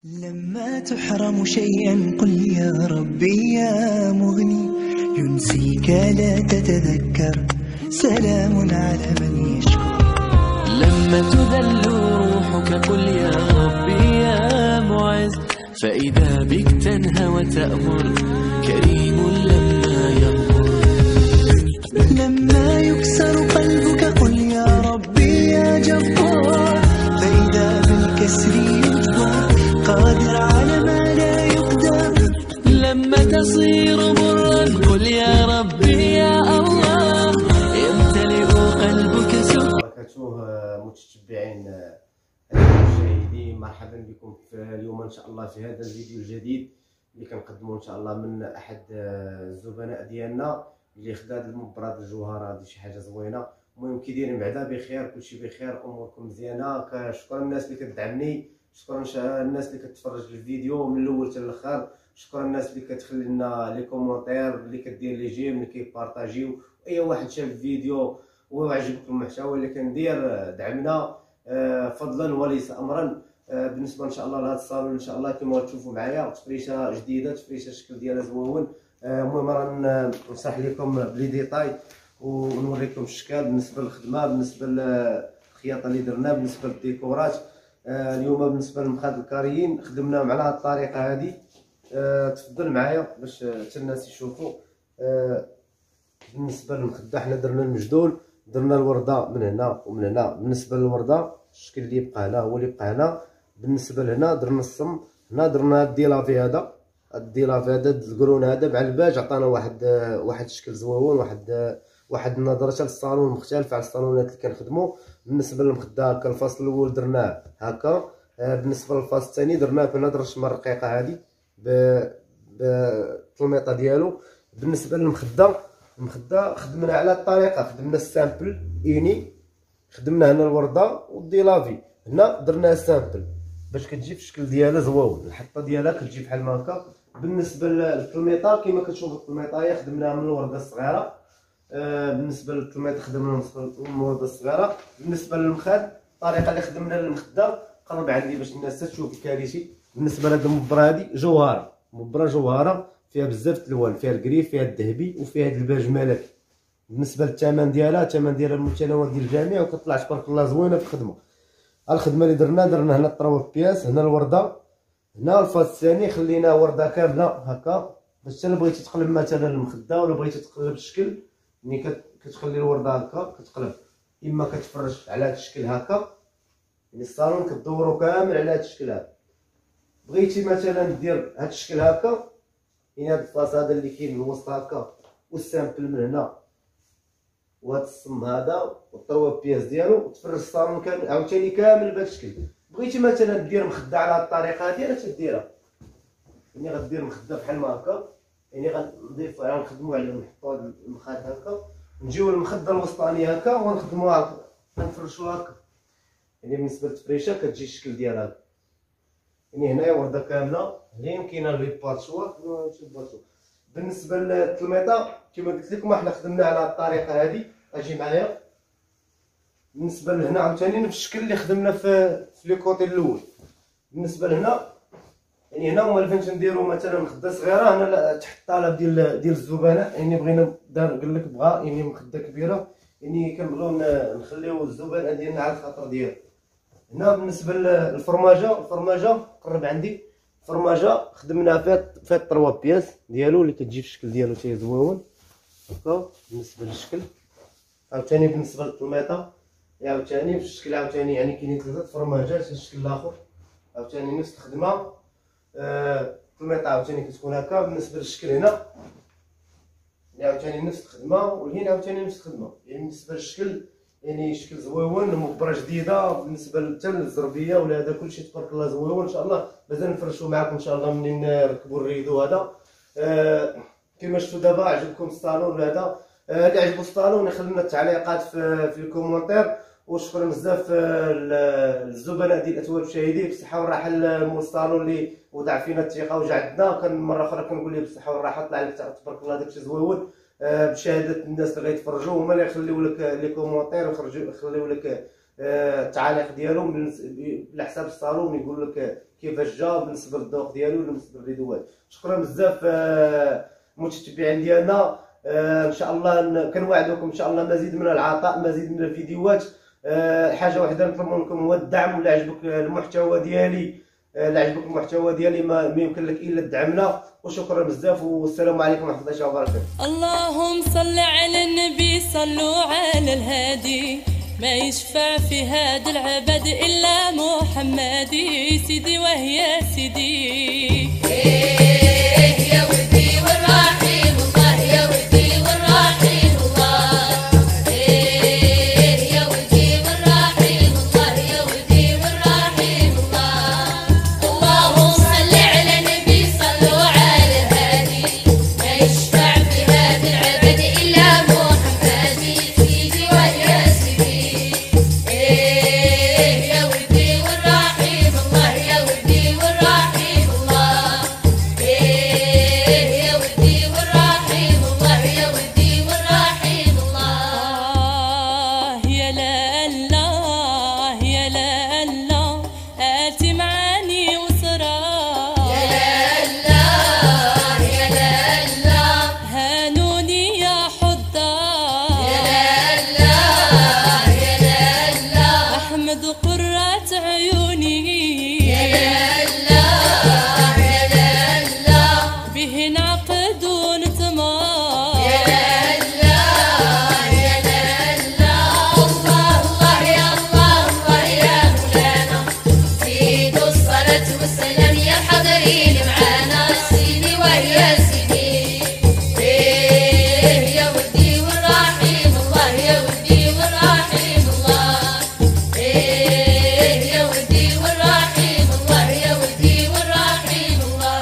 لما تحرم شيئا قل يا ربي يا مغني، ينسيك لا تتذكر، سلام على من يشكر. لما تذل روحك قل يا ربي يا معز، فإذا بك تنهى وتأمر، كريم لما يغفر. لما يكسر قلبك قل يا ربي يا جبار، فإذا بالكسر يجبر، قادر على ما لا يقدر. لما تصير برا قل يا ربي يا الله، يمتلئ قلبك سكر. متتبعين المشاهدين، مرحبا بكم في اليوم ان شاء الله في هذا الفيديو الجديد اللي كنقدمه ان شاء الله من احد الزبناء ديالنا اللي خدا هذه المبرد الجوهره. هذه شي حاجه زوينه. المهم كي دايرين بعدا بخير، كلشي بخير، اموركم مزيانه. كشكرا الناس اللي كتدعمني، شكرا الناس اللي كتفرج الفيديو من الاول حتى الاخر، شكرا الناس اللي كتخلي لنا لي كومونتير، اللي كدير لي جيم، اللي كيبارطاجيو. اي واحد شاف الفيديو وعجبك المحتوى اللي كندير دعمنا فضلا وليس امرا. بالنسبه ان شاء الله لهذا الصالون ان شاء الله كما تشوفوا معايا تفريشه جديده، تفريشه الشكل ديالها زوين. المهم راه نشرح لكم بلي ديتاي ونوريكم الشكل بالنسبه للخدمه، بالنسبه للخياطه اللي درنا، بالنسبه للديكورات. اليوم بالنسبه للمخاد الكاريين خدمناهم على هذه الطريقه هذه. تفضل معايا باش حتى الناس يشوفوا. بالنسبه للمخده حنا درنا المجدول، درنا الورده من هنا ومن هنا. بالنسبه للورده الشكل اللي يبقى هنا هو اللي يبقى هنا. بالنسبه لهنا درنا الصم، هنا درنا الديلافي هذا، الديلافي هذا القرون هذا مع الباج عطانا واحد الشكل زوين، واحد النظره للصالون مختلفه على الصالونات اللي كنخدموا. بالنسبه للمخده هكا الفصل الاول درناه هكا، بالنسبه للفصل الثاني درناه بهذه الرشمه الرقيقه هذه بالطلميطه ديالو. بالنسبه للمخده خدمنا على الطريقه، خدمنا السامبل ايني، خدمنا هنا الورده والديلافي، هنا درنا سامبل باش كتجي في الشكل ديالها زوين، الحطه ديالها كتجي بحال ما هكا. بالنسبه للطلميطه كما كتشوفوا الطلميطه خدمناها من الورده الصغيره. بالنسبه للطلميطه خدمنا من الورده الصغيره. بالنسبه للمخاد الطريقه اللي خدمنا للمخده قرب عندي باش الناس تشوف الكارثي. بالنسبه لهاد المبره هادي جوهره، مبره جوهره فيها بزاف الالوان، فيها الكريف، فيها الذهبي، وفيها هاد الباج ملكي. بالنسبه للثمن ديالها، الثمن ديالها المتناول ديال الجميع، وكتطلع تبارك الله زوينه في الخدمه. الخدمه اللي درنا هنا الطراوه بياس، هنا الورده، هنا الفاس الثاني خليناه ورده كامله هكا باش حتى بغيتي تقلب مثلا المخده ولا بغيتي تقلب الشكل، ملي كتخلي الورده هكا كتقلب، اما كتفرج على هذا الشكل هكا، يعني الصالون كدورو كامل على هذا الشكل هذا. بغيتي مثلا دير هذا الشكل هكا، يعني هذا الفاس هذا اللي كاين الوسط هكا، والسامبل من هنا، وهذا الصم هذا والطروه بياس ديالو، وتفرج الصالون كامل عاوتاني كامل بهذا الشكل. بغيتي مثلا دير مخده على هذه الطريقه هذه راه تديرها، يعني غدير مخده بحال ما هكا، يعني غنضيفو غنخدمو عليه، نحطو هذا المخاد هكا، نجيو للمخده الوسطانيه هكا ونخدموها غنفرشوها هكا. يعني بالنسبه للتفريشه كتجي الشكل ديالها هكا. يعني هنايا ورده كامله، هنا كاينه لي باتشوا. بالنسبه للتلميطه كما قلت لكم حنا خدمنا على الطريقه هذه، اجي معايا. بالنسبه لهنا عاوتاني نفس الشكل اللي خدمنا في لي كوتي الاول. بالنسبه لهنا يعني هنا هما فين نديرو مثلا مخده صغيره، هنا تحت الطلب ديال الزبناء، يعني بغينا قال لك بغا يعني مخده كبيره، يعني كنبغيو نخليو الزبناء ديالنا على الخاطر ديالو. هنا بالنسبه للفرماجه قرب عندي، الفرماجه خدمنا فيها الطروا بياس ديالو اللي كتجي في الشكل ديالو حتى هي زوين هكا. بالنسبه للشكل عاوتاني بالنسبه للطلميطه عاوتاني في الشكل، عاوتاني يعني كاينين ثلاثه فرماجات في الشكل الاخر، عاوتاني نفس الخدمه. الطلميطه عاوتاني كتكون هكا. بالنسبه للشكل هنا عاوتاني نفس الخدمه، والهنا عاوتاني نفس الخدمه. يعني بالنسبه للشكل يعني شكل زويون، مبره جديده. بالنسبه حتى للزربيه ولا هذا كلشي تبارك الله زويون. ان شاء الله مازال نفرشوا معكم ان شاء الله منين نركبوا الريدو هذا. كما شفتوا دابا عجبكم الصالون هذا. اللي عجبو الصالون يخلي لنا التعليقات في الكومونتير. وشكرا بزاف للزبناء ديال اتواب شاهدين بالصحه والراحه. مول الصالون اللي وضع فينا الثقه وجعدنا، كان مره اخرى كنقول ليه بالصحه والراحه، طلع لك تبارك الله داكشي زويون بشهاده الناس اللي غيتفرجوا، هما اللي يخليو لك لي كومونتير ويخليو لك التعاليق ديالهم على حساب الصالون، يقول لك كيفاش جا بالنسبه للذوق ديالو بالنسبه للفيديوهات. شكرا بزاف متتبعين ديالنا. ان شاء الله كنوعدكم ان شاء الله مزيد من العطاء، مزيد من الفيديوهات. حاجه واحده نطلب منكم هو الدعم. ولا عجبك المحتوى ديالي، ما يمكن لك الا دعمنا. وشكرا بزاف والسلام عليكم ورحمه الله وبركاته. اللهم صل على النبي، صلوا على الهادي، ما يشفع في هذا العبد الا محمدي. سيدي وهي سيدي يا ودي والرحيم الله، يا ودي والرحيم الله، يا ودي والرحيم الله، يا ودي والرحيم الله. اللهم صل على النبي، صلوا على الهادي، ما يشفع في هذا العبد الا محمدي. سيدي ويا سيدي يا ودي والرحيم الله، يا ودي والرحيم الله، يا ودي والرحيم الله، يا ودي والرحيم الله. يا لا الله، يا لا الله، آتي معاني وصرا. يا لا الله، يا لا الله، هانوني يا حضار. يا لا الله، يا لا الله، أحمد قرة عيوني. يا لا الله، يا لا الله، به نعقد ونتمار. يا لا الله، يا لا الله، الله الله يا الله الله يا مولانا. زيدوا الصلاة والسلام يا حاضرين معانا. سيدي ويا سيدي يا ودي والرحيم الله، يا ودي والرحيم الله، يا ودي والرحيم الله، يا ودي والرحيم الله.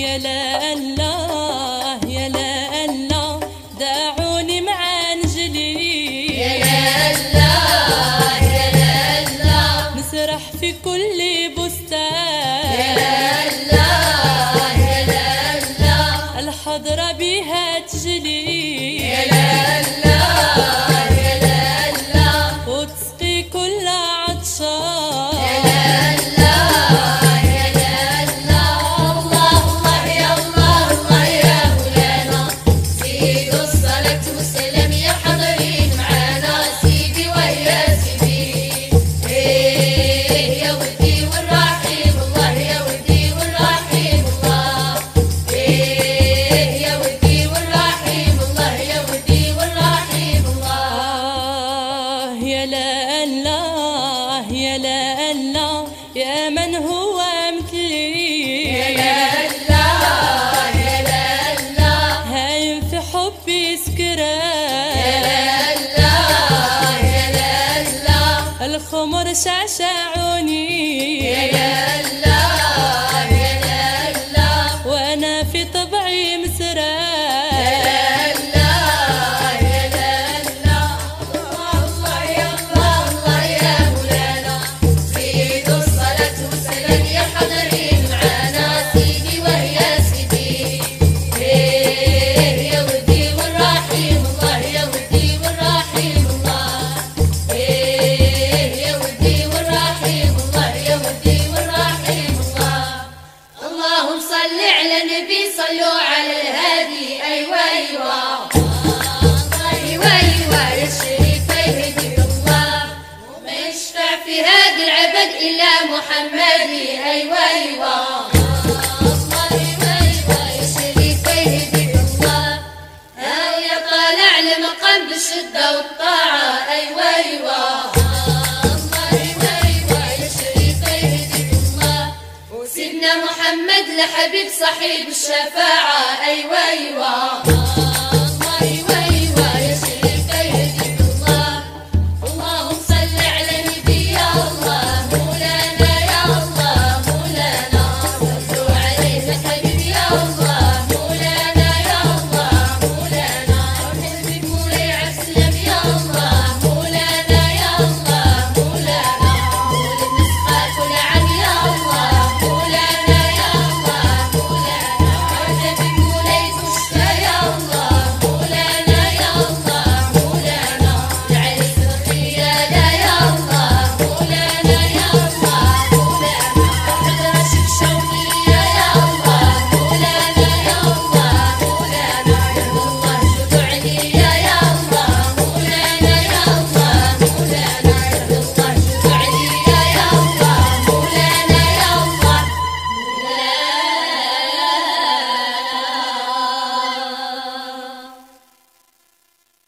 يا لا الله، يا لا الله، دعوني مع انجلي. يا لا الله، يا لا الله، نسرح في كل بستان. يا لا الله، يا لا الله، الحضرة بها تجلي. يا لا الله، يا لا الله، وتسقي كل عطشان. يا لا الله، يا لا الله، الله الله يا الله الله يا مولانا. زيدوا الصلاة والسلام يا حاضرين معانا. سيدي ويا سيدي يا ودي والرحيم الله، يا ودي والرحيم الله، يا ودي والرحيم الله، يا ودي والرحيم الله. يا لا الله، يا لا الله، يا من هو مثلي. يا لا الله، يا لا الله، هايم في حبي سكران. يا لا الله، يا لا الله، الخمر شعشعوني. يا لا الله، يا لا الله، وانا في طبعي مسران. يا لا الله، يا لا الله، الله يا الله الله يا مولانا. زيدوا الصلاة والسلام يا حاضرين معانا. سيدي ويا سيدي يا ودي والرحيم الله، يا ودي والرحيم الله، يا ودي والرحيم الله، يا ودي والرحيم الله. اللهم صل على النبي، صلوا على الهادي. ايوه ايوه ايوه ايوه يا شريف يهدي الله، وما يشفع في هذا العبد الا محمدي. ايوه ايوه ايوه ايوه يا شريف يهدي الله، يا طالع لمقام بالشده والطاعه. ايوه ايوه ايوه ايوه يا شريف يهدي الله، وسيدنا محمد لحبيب صاحب الشفاعه. ايوه ايوه